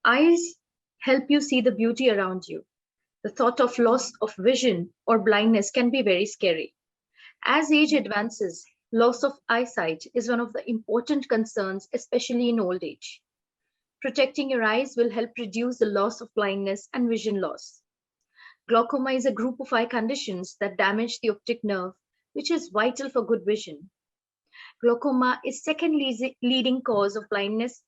Eyes help you see the beauty around you. The thought of loss of vision or blindness can be very scary. As age advances, loss of eyesight is one of the important concerns, especially in old age. Protecting your eyes will help reduce the loss of blindness and vision loss. Glaucoma is a group of eye conditions that damage the optic nerve, which is vital for good vision. Glaucoma is second leading cause of blindness.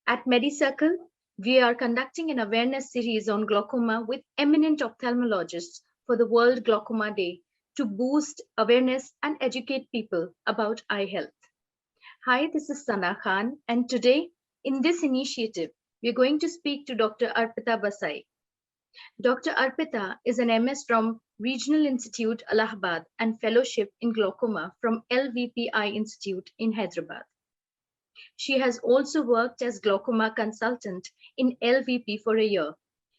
At MediCircle, we are conducting an awareness series on glaucoma with eminent ophthalmologists for the World Glaucoma Day to boost awareness and educate people about eye health. Hi, this is Sana Khan, and today in this initiative, we are going to speak to Dr. Arpita Basai. Dr. Arpita is an MS from Regional Institute, Allahabad, and fellowship in glaucoma from LVPI Institute in Hyderabad. She has also worked as glaucoma consultant in LVP for a year.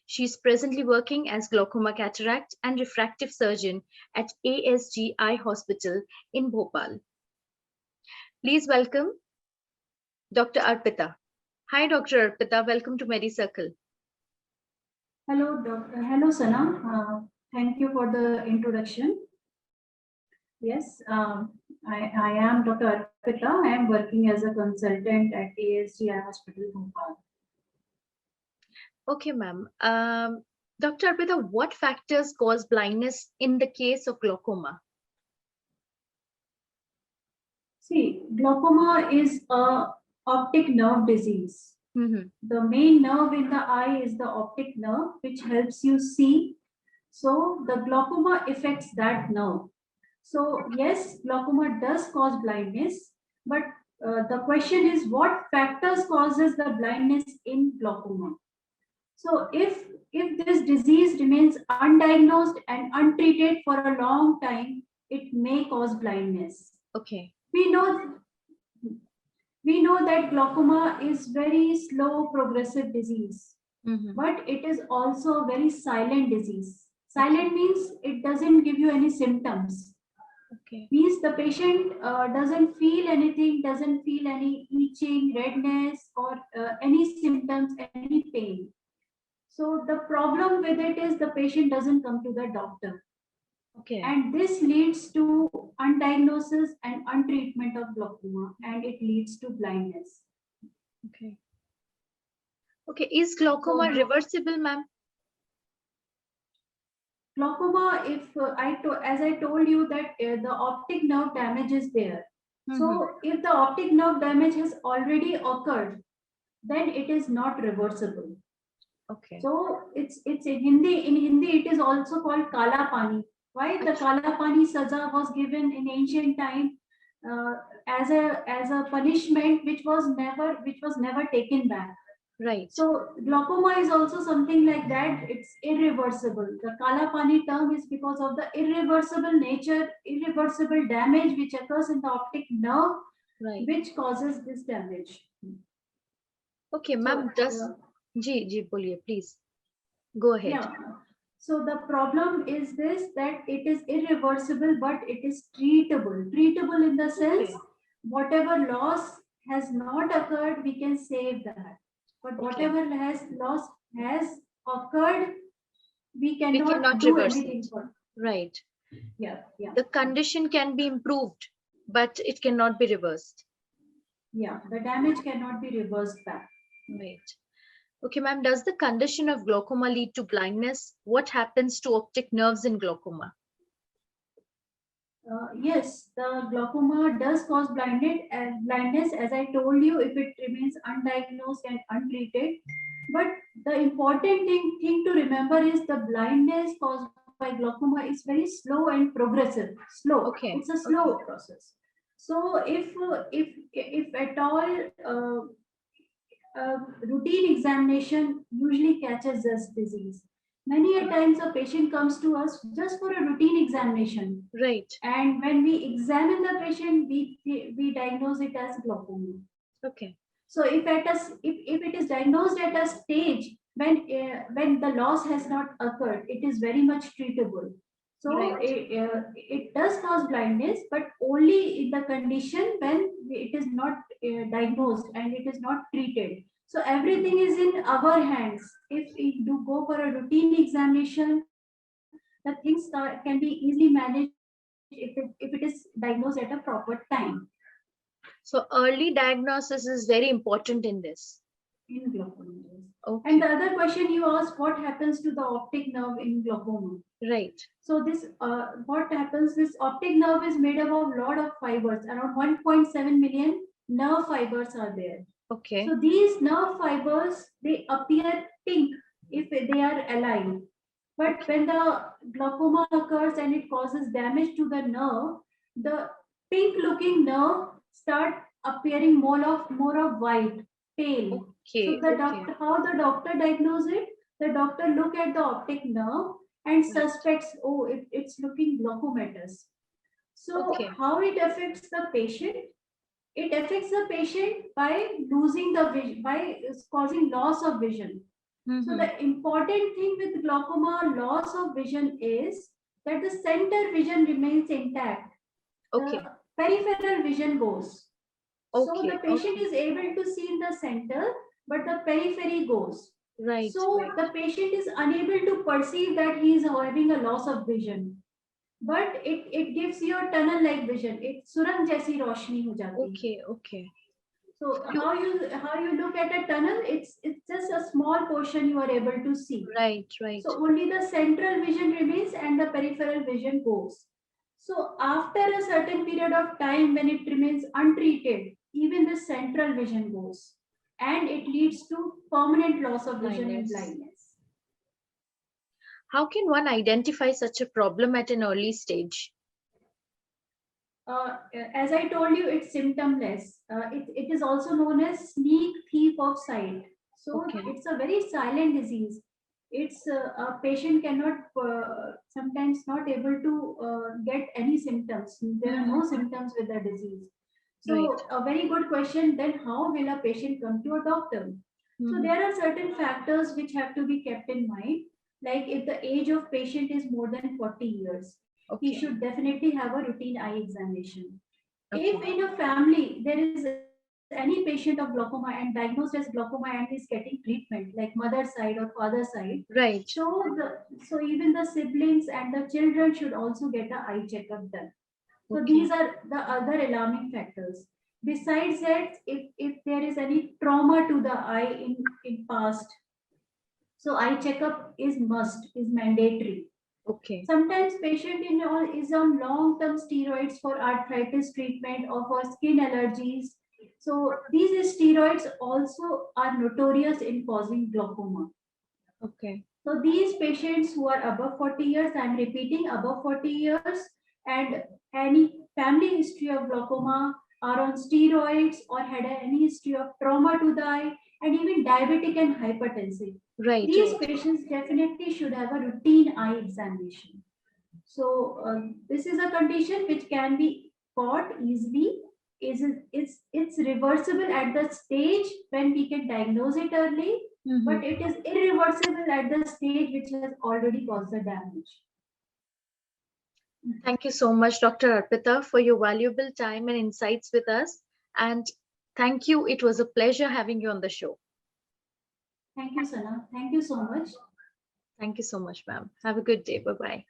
She is presently working as glaucoma cataract and refractive surgeon at ASG Eye Hospital in Bhopal. Please welcome Dr. Arpita. Hi, Dr. Arpita. Welcome to MediCircle. Hello, Doctor. Hello, Sana. Thank you for the introduction. Yes, I am Dr. Arpita. I am working as a consultant at ASG Eye Hospital, Bhopal. Okay, ma'am. Dr. Arpita, what factors cause blindness in the case of glaucoma? See, glaucoma is a optic nerve disease. Mm-hmm. The main nerve in the eye is the optic nerve, which helps you see. So the glaucoma affects that nerve. So yes, glaucoma does cause blindness, but the question is what factors causes the blindness in glaucoma? So if this disease remains undiagnosed and untreated for a long time, it may cause blindness. Okay. We know that glaucoma is very slow progressive disease, but it is also a very silent disease. Silent means it doesn't give you any symptoms. Okay. Means the patient doesn't feel anything, doesn't feel any itching, redness, or any symptoms, any pain. So the problem with it is the patient doesn't come to the doctor. Okay. And this leads to undiagnosis and untreatment of glaucoma, and it leads to blindness. Okay. Okay. Is glaucoma reversible, ma'am? Glaucoma, if as I told you that the optic nerve damage is there. So if the optic nerve damage has already occurred, then it is not reversible. Okay. So it's in Hindi. In Hindi, it is also called kala pani. Why the kala pani saza was given in ancient time as a punishment, which was never taken back. Right. So glaucoma is also something like that. It's irreversible. The kala pani term is because of the irreversible nature, irreversible damage which occurs in the optic nerve, right, which causes this damage. Okay, ma'am. Ji, boliye, please. Go ahead. Yeah. So the problem is this, that it is irreversible, but it is treatable. Treatable in the sense, whatever loss has not occurred, we can save that. But whatever loss has occurred, we cannot do anything for. Right. Yeah. The condition can be improved, but it cannot be reversed. Yeah, the damage cannot be reversed back. Right. Okay, ma'am, does the condition of glaucoma lead to blindness? What happens to optic nerves in glaucoma? Yes, the glaucoma does cause blindness, as I told you, if it remains undiagnosed and untreated. But the important thing to remember is the blindness caused by glaucoma is very slow and progressive. Slow. Okay. It's a slow process. So if at all routine examination usually catches this disease. Many a times a patient comes to us just for a routine examination. Right. And when we examine the patient, we diagnose it as glaucoma. Okay. So if it is diagnosed at a stage when the loss has not occurred, it is very much treatable. So it does cause blindness, but only in the condition when it is not diagnosed and it is not treated. So everything is in our hands. If we do go for a routine examination, the things can be easily managed if it is diagnosed at a proper time So early diagnosis is very important in this. in glaucoma. Okay. And the other question you asked, what happens to the optic nerve in glaucoma? Right. So this, what happens, this optic nerve is made up of a lot of fibers, around 1.7 million nerve fibers are there. Okay. So these nerve fibers, they appear pink if they are aligned. But when the glaucoma occurs and it causes damage to the nerve, the pink looking nerve start appearing more of white, pale. Okay. So the doctor, how the doctor diagnose it? The doctor look at the optic nerve and suspects, oh, it's looking glaucomatous. So how it affects the patient? It affects the patient by losing the vision, by causing loss of vision. So the important thing with glaucoma loss of vision is that the center vision remains intact. Okay. The peripheral vision goes. So Okay. the patient is able to see in the center, but the periphery goes. Right. So the patient is unable to perceive that he is having a loss of vision. But it gives you a tunnel-like vision. It's surang jaisi roshni ho jati. Okay. Okay. So how you look at a tunnel, it's just a small portion you are able to see. Right. Right. So only the central vision remains and the peripheral vision goes. So after a certain period of time when it remains untreated, even the central vision goes. And it leads to permanent loss of vision and blindness. How can one identify such a problem at an early stage? As I told you, it's symptomless. It is also known as sneak thief of sight. So it's a very silent disease. It's a patient cannot sometimes not able to get any symptoms. There are no symptoms with the disease. So a very good question. Then how will a patient come to a doctor? So there are certain factors which have to be kept in mind. Like if the age of patient is more than 40 years, he should definitely have a routine eye examination. If in a family there is any patient of glaucoma and diagnosed as glaucoma and is getting treatment, like mother side or father side, right? So even the siblings and the children should also get an eye checkup done. So these are the other alarming factors. Besides that, if there is any trauma to the eye in past, so eye checkup is mandatory. Okay. Sometimes patient is on long-term steroids for arthritis treatment or for skin allergies. So these steroids also are notorious in causing glaucoma. Okay. So these patients who are above 40 years, I'm repeating, above 40 years, and any family history of glaucoma, are on steroids or had any history of trauma to the eye, and even diabetic and hypertensive. Right. These patients definitely should have a routine eye examination. So this is a condition which can be caught easily. It's reversible at the stage when we can diagnose it early, but it is irreversible at the stage which has already caused the damage. Thank you so much, Dr. Arpita, for your valuable time and insights with us. And thank you. It was a pleasure having you on the show. Thank you, Sana. Thank you so much. Thank you so much, ma'am. Have a good day. Bye-bye.